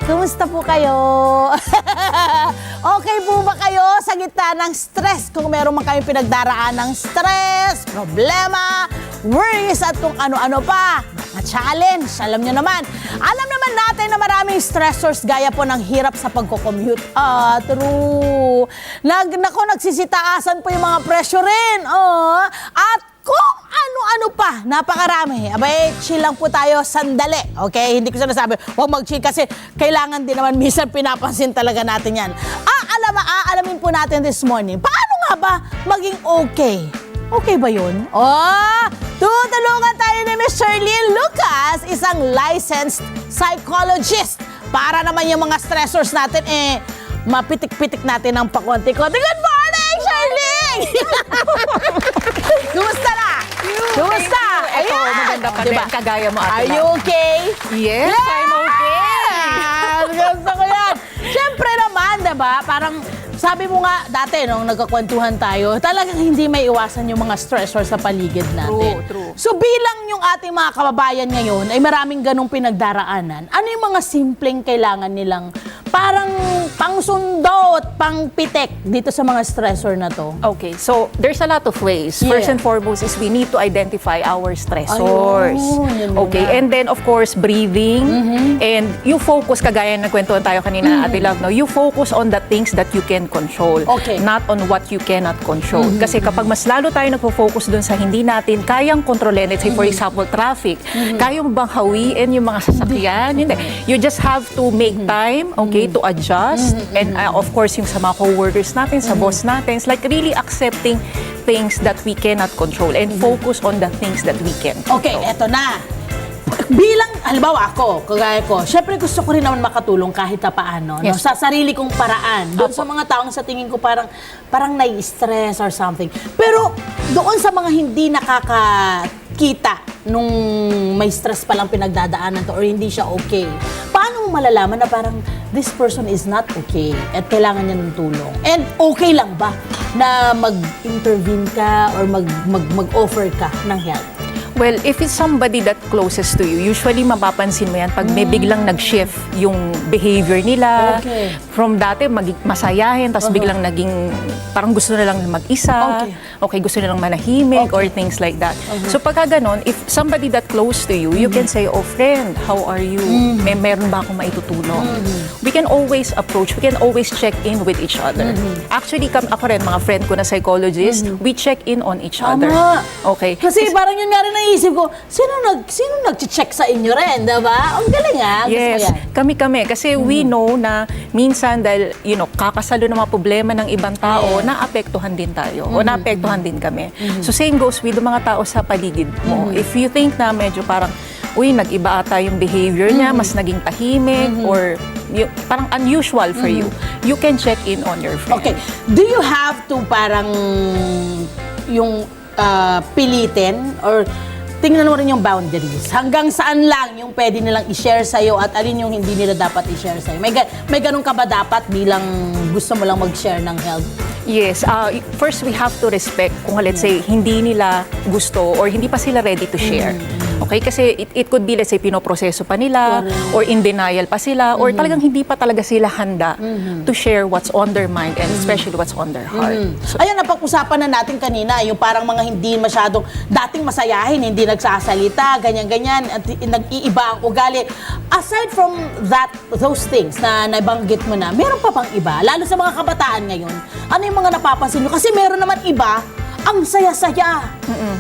Kumusta po kayo? Okay po ba kayo sa gitna ng stress? Kung meron man kayong pinagdaraan ng stress, problema, worries at kung ano-ano pa, mga challenge, alam nyo naman. Alam naman natin na maraming stressors gaya po ng hirap sa pagko-commute. True. Nagsisitaasan po yung mga presyo rin. At kung ano-ano pa, napakarami. Abay, chill lang po tayo sandali. Okay? Hindi ko sinasabi, huwag mag-chill kasi kailangan din naman minsan pinapansin talaga natin yan. Aalamin po natin this morning, paano nga ba maging okay? Okay ba yun? Tutulungan tayo ni Ms. Sherlyn Lucas, isang licensed psychologist. Para naman yung mga stressors natin, mapitik-pitik natin ng pakonti-konti. Good morning, Sherlyn! Kumusta na? Kumusta? Ito, maganda pa din. Kagaya mo, Ate Are you okay? Yes, I'm okay. Gusto ko yan. Siyempre naman, diba? Parang sabi mo nga dati, nung nagkakwentuhan tayo, talagang hindi may iwasan yung mga stressors sa paligid natin. True. So bilang yung ating mga kababayan ngayon ay maraming ganong pinagdaraanan, ano yung mga simpleng kailangan nilang parang pangsundo at pangpitek dito sa mga stressor na to? Okay, so there's a lot of ways. Yeah. First and foremost is we need to identify our stressors. Ayun, yun Okay, muna. and then of course, breathing. And you focus, kagaya ng kwentuhan tayo kanina, Ate Love, no? You focus on the things that you can control, Okay. not on what you cannot control. Kasi kapag mas lalo tayo nagfo-focus dun sa hindi natin kayang kontrolin, let's say for example, traffic, kaya mo bang hawiin yung mga sasakyan? Hindi. You just have to make time, okay, to adjust. And of course, yung sa mga co-workers natin, sa boss natin, it's like really accepting things that we cannot control and focus on the things that we can control. Okay, eto na. Bilang, halimbawa ako, kagaya ko, syempre gusto ko rin naman makatulong kahit pa paano, no? Yes. Sa sarili kong paraan. Doon sa mga taong sa tingin ko parang nai-stress or something. Pero doon sa mga hindi nakakakita nung may stress palang pinagdadaanan to or hindi siya okay, paano mo malalaman na parang this person is not okay at kailangan niya ng tulong? And okay lang ba na mag-intervene ka or mag-offer ka ng help? Well, if it's somebody that closest to you, usually mapapansin mo yan pag may biglang nag-shift yung behavior nila. Okay. From dati, masayahin, tapos biglang naging, parang gusto na lang mag-isa. Okay, gusto na lang manahimik or things like that. So pagka ganon, if somebody that close to you, you can say, oh friend, how are you? Meron ba akong maitutulong? We can always approach, we can always check in with each other. Actually, ako rin, mga friend ko na psychologist, we check in on each other. Tama. Okay. Kasi parang yun nga rin naisip ko, sino nag-check sa inyo rin, diba? Ang galing ha? Gusto ko Yes, yan. kami. Kasi we know na minsan dahil, kakasalo ng mga problema ng ibang tao, naapektuhan din tayo o naapektuhan din kami. So same goes with the mga tao sa paligid mo. If you think na medyo parang, nag-iba ata yung behavior niya, mas naging tahimik or parang unusual for you, you can check in on your friend. Okay, do you have to parang yung pilitin or tingnan mo rin yung boundaries? Hanggang saan lang yung pwede nilang i-share sa'yo at alin yung hindi nila dapat i-share sa'yo? May ganun ka ba dapat bilang gusto mo lang mag-share ng help? Yes, first we have to respect kung let's say hindi nila gusto or hindi pa sila ready to share. Okay, kasi it could be let's say pinoproseso pa nila or in denial pa sila or talagang hindi pa talaga sila handa to share what's on their mind and especially what's on their heart. So, Ayan, napag-usapan na natin kanina, yung parang mga hindi masyadong dating masayahin, hindi nagsasalita, ganyan-ganyan, at nag-iiba ang ugali. Aside from those things na nabanggit mo na, meron pa bang iba? Lalo sa mga kabataan ngayon, ano yung mga napapansin nyo? Kasi meron naman iba, ang saya-saya.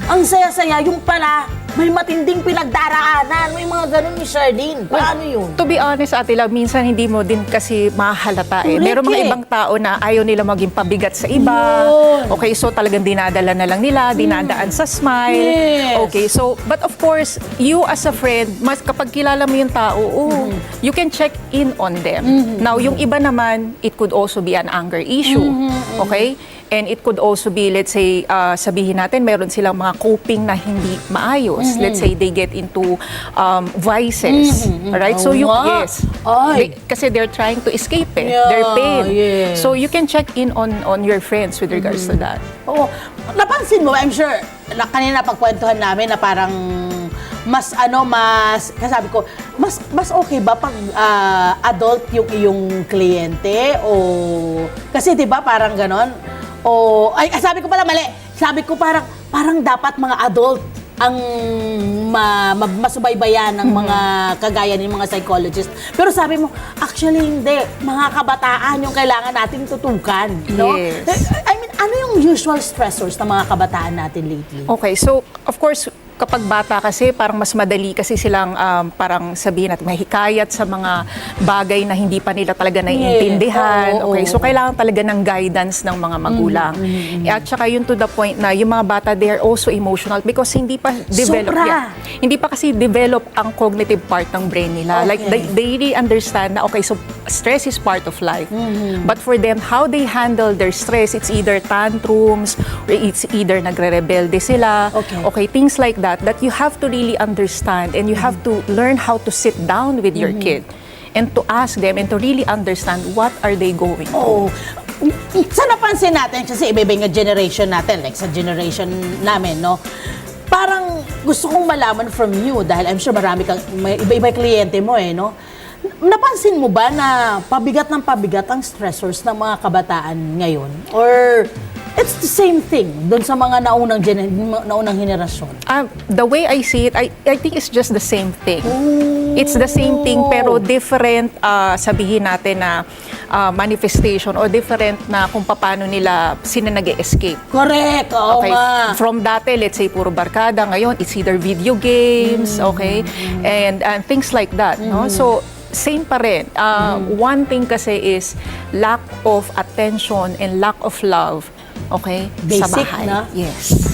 Ang saya-saya, yung pala, may matinding pinagdaraanan, may mga ganun ni Sherlyn. Paano yun? to be honest, Ate Love, minsan hindi mo din kasi mahalata eh. Correct Meron mga eh. ibang tao na ayaw nila maging pabigat sa iba. Yun. Okay, so talagang dinadala na lang nila, dinadaan sa smile. Yes. Okay, so, but of course, you as a friend, kapag kilala mo yung tao, you can check in on them. Now, yung iba naman, it could also be an anger issue. Okay? And it could also be, let's say, sabihin natin, meron silang mga coping na hindi maayos. Let's say they get into vices. Alright? So, Oo nga. yes. Ay. Kasi they're trying to escape Yeah, their pain. yes. So, you can check in on your friends with regards to that. Oo. Napansin mo, I'm sure, kanina pagkwentuhan namin na parang mas kasabi ko, mas okay ba pag adult yung iyong kliyente o kasi 'di ba parang ganon? O ay sabi ko pala mali. Sabi ko parang dapat mga adult ang masubaybayan ng mga kagaya ng mga psychologist. Pero sabi mo, actually hindi. Mga kabataan yung kailangan natin tutukan. No? Yes. I mean, ano yung usual stressors ng mga kabataan natin lately? Okay, so of course, kapag bata kasi, parang mas madali kasi silang parang sabihin natin, mahikayat sa mga bagay na hindi pa nila talaga naiintindihan. Oo, Okay, oo. so kailangan talaga ng guidance ng mga magulang. At saka yun to the point na yung mga bata, they are also emotional because hindi pa develop. Sobra. Hindi pa kasi develop ang cognitive part ng brain nila. Okay. Like, they really understand na, okay, so stress is part of life. But for them, how they handle their stress, it's either tantrums, or it's either nagre-rebelde sila. Okay. Things like that you have to really understand and you have to learn how to sit down with your kid and to ask them and to really understand what are they going through. Oo. Sa napansin natin, kasi iba-iba yung generation natin, like sa generation namin, no? Parang gusto kong malaman from you, dahil I'm sure may iba-iba yung kliyente mo no? Napansin mo ba na pabigat ng pabigat ang stressors ng mga kabataan ngayon? Or it's the same thing doon sa mga naunang henerasyon? The way I see it, I think it's just the same thing. It's the same thing pero different, sabihin natin na manifestation o different na kung paano sila nag-escape. Correct, oo Okay, nga. from dati, let's say, puro barkada. Ngayon, it's either video games, okay? And things like that, no? So, same pa rin. One thing kasi is lack of attention and lack of love, okay? Sa Basic, bahay. na? Yes.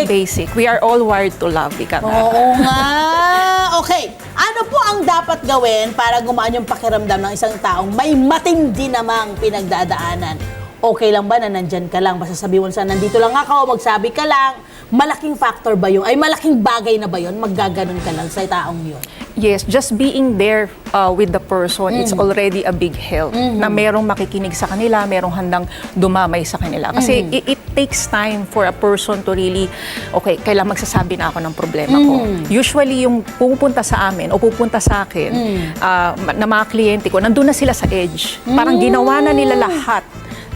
Basic. We are all wired to love, ika nga. Oo nga. Okay. Ano po ang dapat gawin para gumaan yung pakiramdam ng isang taong may matindi namang pinagdadaanan? Okay lang ba na nandyan ka lang? Basta sabihin mo sa nandito lang ako, magsabi ka lang. Malaking factor ba yun? Ay, malaking bagay na ba yun? Maggaganon ka lang sa taong yun? Yes, just being there with the person, it's already a big help. Na merong makikinig sa kanila, merong handang dumamay sa kanila. Kasi it takes time for a person to really, okay, kailangan magsasabi na ako ng problema ko. Usually, yung pupunta sa amin o pupunta sa akin, na mga kliyente ko, nandun na sila sa edge. Parang ginawa na nila lahat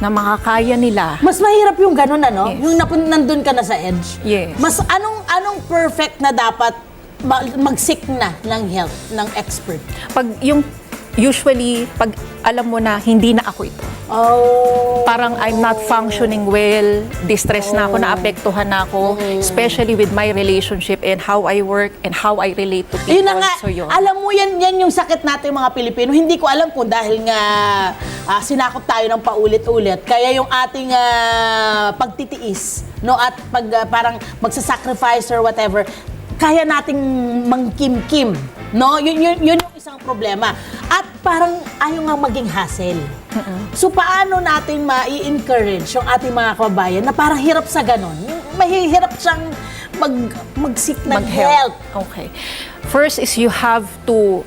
na makakaya nila. Mas mahirap yung ganun, ano? Yes. Yung nandun ka na sa edge. Yes. Mas anong perfect na dapat mag-seek na ng help ng expert? Usually, pag alam mo na hindi na ako ito. Oh. Parang I'm not functioning well, distress na ako, naapektuhan na ako, especially with my relationship and how I work and how I relate to people. Yun na nga, So, yun. alam mo yan yung sakit natin mga Pilipino. Hindi ko alam kung dahil nga sinakop tayo ng paulit-ulit. Kaya yung ating pagtitiis, no, at parang magsasacrifice or whatever, kaya nating mangkim-kim. No? Yun yung isang problema. At parang ayaw nga maging hassle. So paano natin ma-encourage yung ating mga kababayan na parang hirap sa ganon? Mahihirap siyang mag-seek ng help. Okay. First is you have to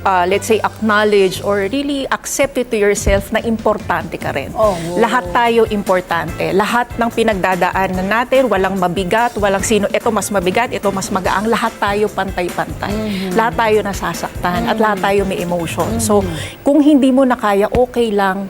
let's say, acknowledge or really accept it to yourself na importante ka rin. Oh. Lahat tayo importante. Lahat ng pinagdadaanan natin, walang mabigat, walang sino, ito mas mabigat, ito mas magaang, lahat tayo pantay-pantay. Lahat tayo nasasaktan at lahat tayo may emotion. So, kung hindi mo na kaya, okay lang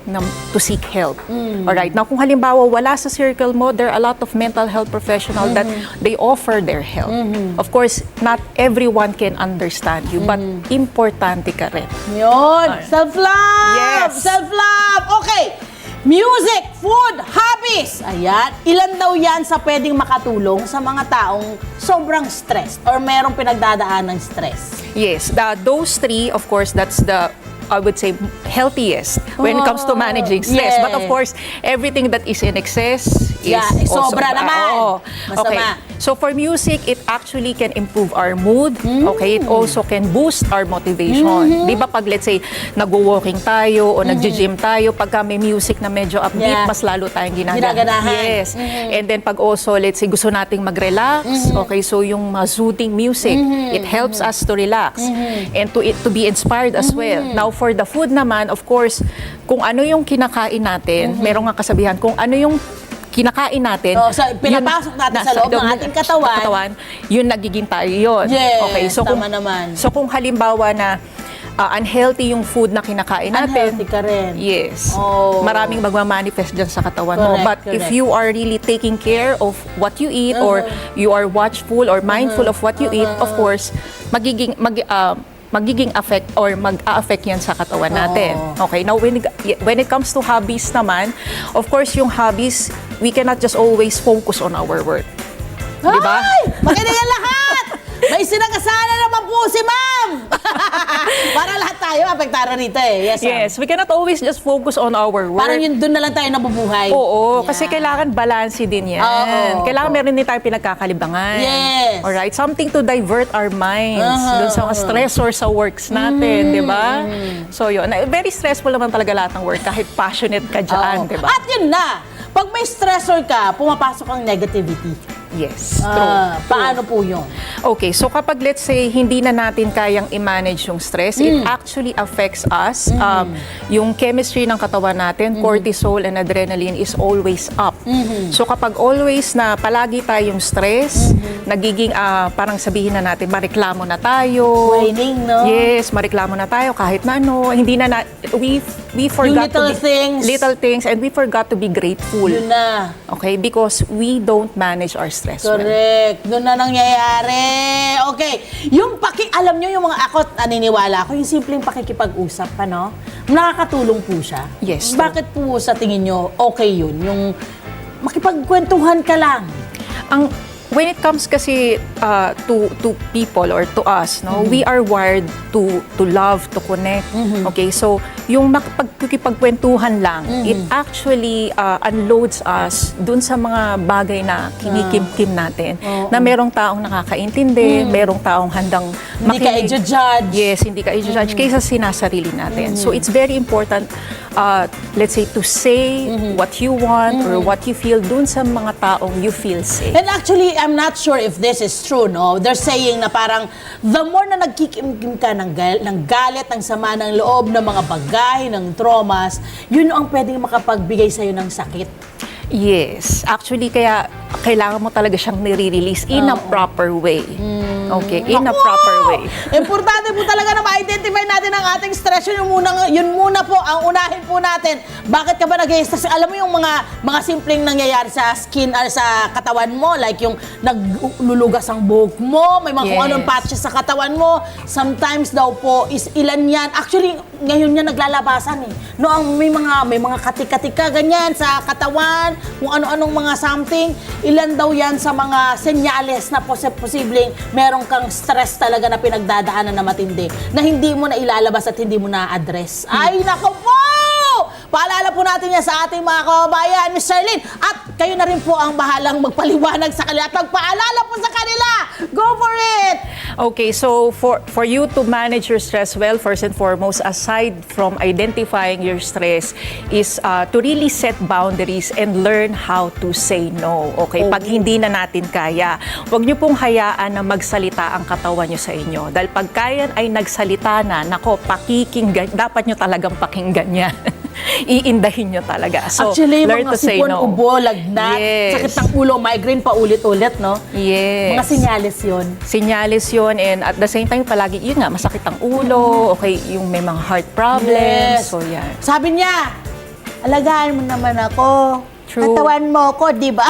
to seek help. Alright? Now, kung halimbawa, wala sa circle mo, there are a lot of mental health professionals that they offer their help. Of course, not everyone can understand you, but importante ka rin. Yun. Self-love! Yes. Self-love! Okay. Music, food, hobbies. Ayan. Ilan daw yan sa pwedeng makatulong sa mga taong sobrang stressed or merong pinagdadaan ng stress? Yes, those three, of course, that's the, I would say, healthiest when it comes to managing stress. yeah. But of course, everything that is in excess is also sobra naman. Masama. Okay. So for music, it actually can improve our mood. Okay, it also can boost our motivation. Di ba pag let's say, nag-walking tayo o nag-gym tayo, pagka may music na medyo upbeat, Yeah. mas lalo tayong Ginaganahan. Yes. And then pag also, let's say, gusto nating mag-relax, okay, so yung soothing music, it helps us to relax and to be inspired as well. Now, for the food naman, of course, kung ano yung kinakain natin, merong nga kasabihan, kung ano yung kinakain natin. So, pinapasok natin sa loob ng ating katawan. Yun nagiging tayo yun. Yes, okay, so tama naman. So kung halimbawa na unhealthy yung food na kinakain natin. Unhealthy ka rin. Yes. Oh. Maraming magmamanifest dyan sa katawan mo. Correct, But if correct. you are really taking care of what you eat or you are watchful or mindful of what you eat, of course, magiging affect or mag-a-affect yan sa katawan natin. Okay, now when it comes to hobbies naman, of course yung hobbies, we cannot just always focus on our work. Diba? Ay! Makinig ang lahat! May sinakasana naman po si ma'am! Para lahat tayo, apektado rito eh. Yes, ma'am. Yes, we cannot always just focus on our work. Parang yun, doon na lang tayo nabubuhay. Oo, Yan. kasi kailangan balance din yan. Oo. Kailangan meron din tayo pinagkakalibangan. Yes. Alright, something to divert our minds dun sa mga stressor sa works natin, di ba? So yun, very stressful naman talaga lahat ng work kahit passionate ka dyan, Oo. di ba? At yun na, pag may stressor ka, pumapasok ang negativity. Yes, true. Paano po yun? Okay, so kapag let's say hindi na natin kayang i-manage yung stress, it actually affects us. Yung chemistry ng katawan natin, cortisol and adrenaline is always up. So kapag always na palagi tayong stress, nagiging parang sabihin na natin, mareklamo na tayo. Whining, no? Yes, mareklamo na tayo kahit na ano, hindi na we forgot little to be, things. little things and we forgot to be grateful. Yun na. Okay, because we don't manage our stress well. Correct. Doon na nangyayari. Okay. Alam nyo yung mga ako, naniniwala ako, yung simpleng pakikipag-usap, ano? Nakakatulong po siya. Yes. Bakit po sa tingin nyo, okay yun? Yung makipagkwentuhan ka lang. When it comes kasi to people or to us, no, we are wired to love, to connect. Okay, so yung pagkikipagkwentuhan lang, it actually unloads us dun sa mga bagay na kinikimkim natin. Na merong taong nakakaintindi, merong taong handang Hindi ka makinig. i-judge. Yes, hindi ka i-judge kaysa sinasarili natin. So it's very important, let's say, to say what you want or what you feel dun sa mga taong you feel safe. And actually, I'm not sure if this is true, no? They're saying na parang the more na nagkikimkim ka ng galit, ng sama ng loob, ng mga bagay, ng traumas, yun ang pwedeng makapagbigay sa'yo ng sakit. Yes. Actually, kaya kailangan mo talaga siyang nire-release in a proper way. Okay, in a Naku! proper way. Importante po talaga na ma-identify natin ang ating stress. Yun muna po, ang unahin po natin. Bakit ka ba nag-stress? Alam mo yung mga simpleng nangyayari sa skin or sa katawan mo, like yung naglulugas ang buhok mo, may mga kung Yes. anong patches sa katawan mo. Sometimes daw po is ilan yan. Actually, ngayon yan naglalabasan eh. No, may mga katika-tika ganyan sa katawan, kung ano-anong mga something. Ilan daw yan sa mga senyales na posibleng meron kang stress talaga na pinagdadaanan na matindi, na hindi mo na ilalabas at hindi mo na-address. Ay, nako po! Paalala po natin yan sa ating mga kababayan, Miss Charlene. At kayo na rin po ang bahalang magpaliwanag sa kanila at magpaalala po sa kanila. Go for it! Okay, so for you to manage your stress well, first and foremost, aside from identifying your stress, is to really set boundaries and learn how to say no. Okay, pag hindi na natin kaya, huwag niyo pong hayaan na magsalita ang katawan niyo sa inyo. Dahil pag kaya ay nagsalita na, nako, dapat niyo talagang pakinggan yan. Iindahin nyo talaga. So, Actually, learn mga to say sipon, no. ubo, lagnat, Yes. sakit ng ulo, migraine pa ulit-ulit, no? Yes. Mga senyales yun. Senyales yun, and at the same time, palagi, yun nga, masakit ang ulo, okay, yung may mga heart problems, Yes. so yan. Sabi niya, alagaan mo naman ako. True. Katawan mo ko, di ba?